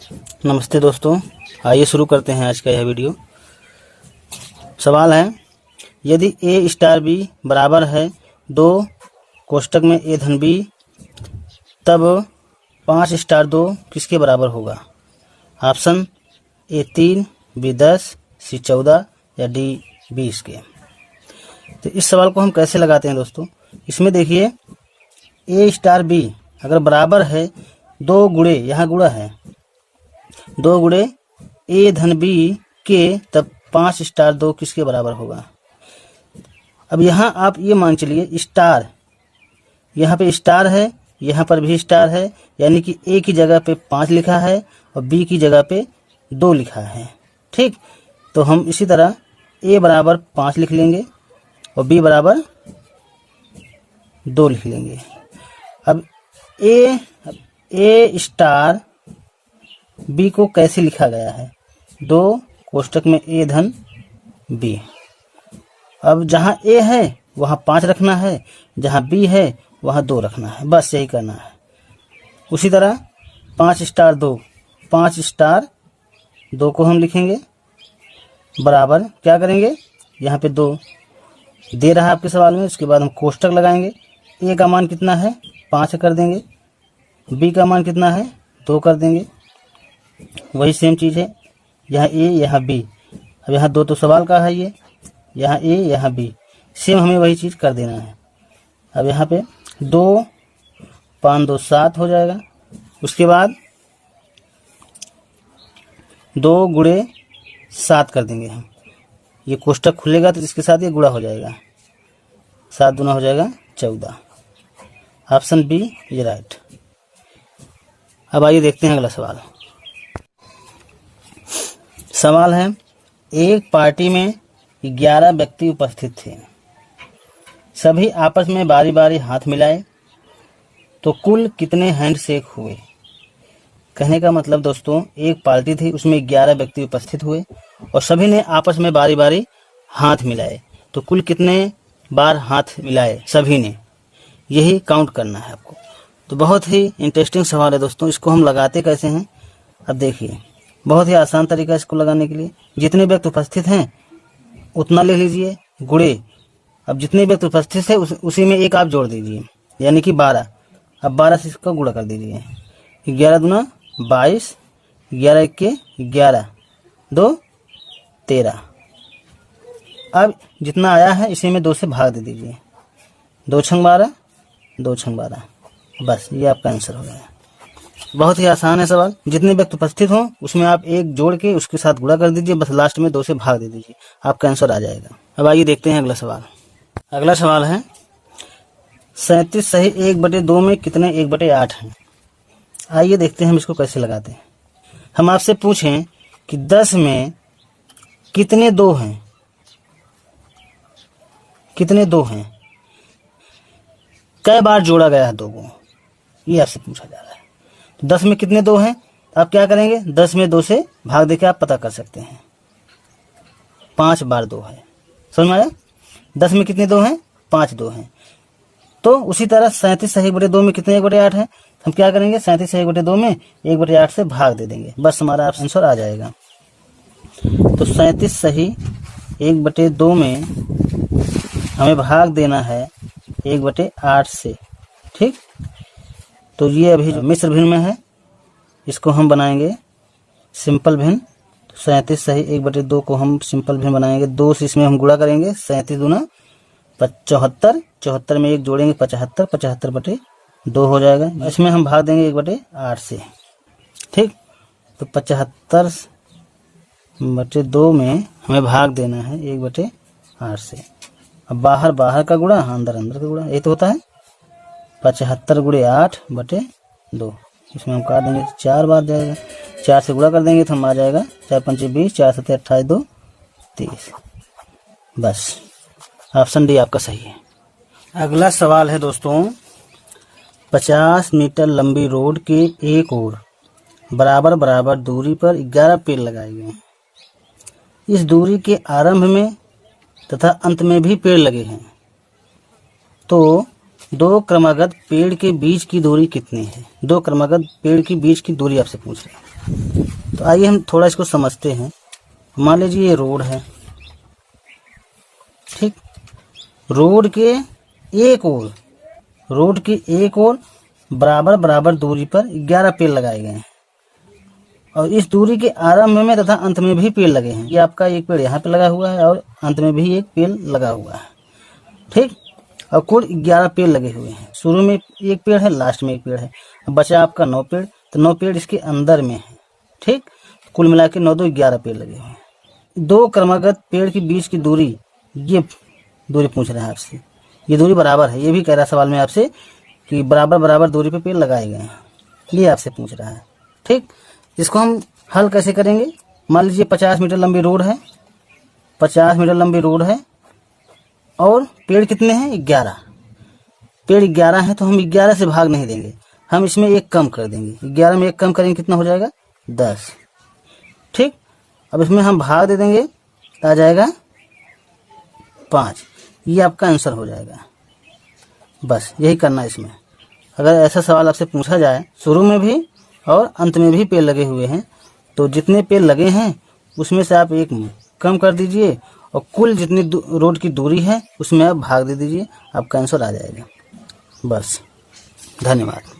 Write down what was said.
नमस्ते दोस्तों, आइए शुरू करते हैं आज का यह वीडियो। सवाल है, यदि ए स्टार बी बराबर है 2 कोष्टक में ए धन बी, तब 5 स्टार 2 किसके बराबर होगा? ऑप्शन ए 3, बी 10, सी 14 या डी 20 के। तो इस सवाल को हम कैसे लगाते हैं दोस्तों? इसमें देखिए, ए स्टार बी अगर बराबर है 2 गुणे, यहाँ गुणा है 2 गुणे ए धन बी के, तब 5 स्टार 2 किसके बराबर होगा? अब यहाँ आप ये मान चलिए स्टार, यहाँ पे स्टार है, यहाँ पर भी स्टार है, यानी कि ए की जगह पे 5 लिखा है और बी की जगह पे 2 लिखा है। ठीक, तो हम इसी तरह ए बराबर 5 लिख लेंगे और बी बराबर 2 लिख लेंगे। अब ए स्टार बी को कैसे लिखा गया है? 2 कोष्टक में ए धन बी। अब जहाँ ए है वहाँ 5 रखना है, जहाँ बी है वहाँ 2 रखना है, बस यही करना है। उसी तरह 5 स्टार 2, 5 स्टार 2 को हम लिखेंगे बराबर, क्या करेंगे, यहाँ पे 2 दे रहा है आपके सवाल में, उसके बाद हम कोष्टक लगाएंगे। ए का मान कितना है? 5 कर देंगे, बी का मान कितना है? 2 कर देंगे। वही सेम चीज़ है, यहाँ ए यहाँ बी। अब यहाँ 2 तो सवाल का है, ये यहाँ ए यहाँ बी, सेम हमें वही चीज़ कर देना है। अब यहाँ पे 2 5 2 7 हो जाएगा। उसके बाद 2 गुणे 7 कर देंगे हम, ये कोष्टक खुलेगा तो इसके साथ ये गुणा हो जाएगा, 7 दूना हो जाएगा 14। Option B is right. अब आइए देखते हैं अगला सवाल। सवाल है, एक पार्टी में 11 व्यक्ति उपस्थित थे, सभी आपस में बारी बारी हाथ मिलाए तो कुल कितने हैंडशेक हुए? कहने का मतलब दोस्तों, एक पार्टी थी, उसमें 11 व्यक्ति उपस्थित हुए और सभी ने आपस में बारी बारी हाथ मिलाए, तो कुल कितने बार हाथ मिलाए सभी ने, यही काउंट करना है आपको। तो बहुत ही इंटरेस्टिंग सवाल है दोस्तों। इसको हम लगाते कैसे हैं? अब देखिए, बहुत ही आसान तरीका है इसको लगाने के लिए। जितने व्यक्ति उपस्थित हैं उतना ले लीजिए गुणे, अब जितने व्यक्ति उपस्थित है उसी में एक आप जोड़ दीजिए, यानी कि 12। अब 12 से इसका गुणा कर दीजिए, 11 दूना 22, 11 इक्के 11, 2 13। अब जितना आया है इसी में 2 से भाग दे दीजिए, 2 छंग 12, 2 छंग 12, बस ये आपका आंसर हो गया। बहुत ही आसान है सवाल। जितने व्यक्ति उपस्थित हों उसमें आप एक जोड़ के उसके साथ गुणा कर दीजिए, बस लास्ट में 2 से भाग दे दीजिए, आपका आंसर आ जाएगा। अब आइए देखते हैं अगला सवाल। अगला सवाल है, 37 सही 1/2 में कितने 1/8 हैं? आइए देखते हैं हम इसको कैसे लगाते हैं। हम आपसे पूछें कि 10 में कितने 2 हैं, कितने 2 हैं, कई बार जोड़ा गया है 2 को, ये आपसे पूछा जा रहा है। 10 में कितने 2 हैं? आप क्या करेंगे, 10 में 2 से भाग देके आप पता कर सकते हैं। 5 बार 2 है, समझ में आया? 10 में कितने 2 हैं? 5 2 हैं। तो उसी तरह 37 सही 1/2 में कितने 1/8 हैं? हम क्या करेंगे, 37 सही 1/2 में 1/8 से भाग दे देंगे, बस हमारा आंसर आ जाएगा। तो 37 सही 1/2 में हमें भाग देना है 1/8 से। ठीक, तो ये अभी मिश्र भिन्न में है, इसको हम बनाएंगे सिंपल भिन्न। तो 37 सही 1/2 को हम सिंपल भिन्न बनाएंगे, 2 से इसमें हम गुणा करेंगे, 37 दूना 74, 74 में 1 जोड़ेंगे 75, 75/2 हो जाएगा। इसमें हम भाग देंगे 1/8 से। ठीक, तो 75/2 में हमें भाग देना है 1/8 से। अब बाहर बाहर का गुणा, अंदर अंदर का गुणा, ये तो होता है 75 × 8/2। इसमें हम काट देंगे 4 बार जाएगा, 4 से गुणा कर देंगे तो हम आ जाएगा 4 5 20, 4 7 28, 2 30, बस ऑप्शन डी आपका सही है। अगला सवाल है दोस्तों, 50 मीटर लंबी रोड के एक ओर बराबर बराबर दूरी पर 11 पेड़ लगाए गए हैं। इस दूरी के आरंभ में तथा अंत में भी पेड़ लगे हैं, तो दो क्रमागत पेड़ के बीच की दूरी कितनी है? दो क्रमागत पेड़ के बीच की दूरी आपसे पूछ रहे हैं। तो आइए हम थोड़ा इसको समझते हैं। मान लीजिए ये रोड है, ठीक। रोड के एक ओर बराबर बराबर दूरी पर 11 पेड़ लगाए गए हैं और इस दूरी के आरंभ में तथा अंत में भी पेड़ लगे हैं। ये आपका एक पेड़ यहाँ पे लगा हुआ है और अंत में भी एक पेड़ लगा हुआ है, ठीक। और कुल 11 पेड़ लगे हुए हैं। शुरू में एक पेड़ है, लास्ट में एक पेड़ है। बचा आपका 9 पेड़, तो 9 पेड़ इसके अंदर में है, ठीक। कुल मिला के 9 2 11 पेड़ लगे हुए हैं। दो क्रमागत पेड़ के बीच की दूरी, ये दूरी पूछ रहे हैं आपसे। ये दूरी बराबर है, ये भी कह रहा है सवाल में आपसे कि बराबर बराबर दूरी पे पेड़ लगाए गए हैं, ये आपसे पूछ रहा है, ठीक। इसको हम हल कैसे करेंगे? मान लीजिए 50 मीटर लंबी रोड है, 50 मीटर लंबी रोड है और पेड़ कितने हैं? 11। पेड़ 11 है तो हम 11 से भाग नहीं देंगे, हम इसमें एक कम कर देंगे। 11 में एक कम करेंगे, कितना हो जाएगा? 10, ठीक। अब इसमें हम भाग दे देंगे तो आ जाएगा 5। ये आपका आंसर हो जाएगा। बस यही करना है इसमें। अगर ऐसा सवाल आपसे पूछा जाए, शुरू में भी और अंत में भी पेड़ लगे हुए हैं, तो जितने पेड़ लगे हैं उसमें से आप एक कम कर दीजिए और कुल जितनी रोड की दूरी है उसमें आप भाग दे दीजिए, आपका आंसर आ जाएगा। बस, धन्यवाद।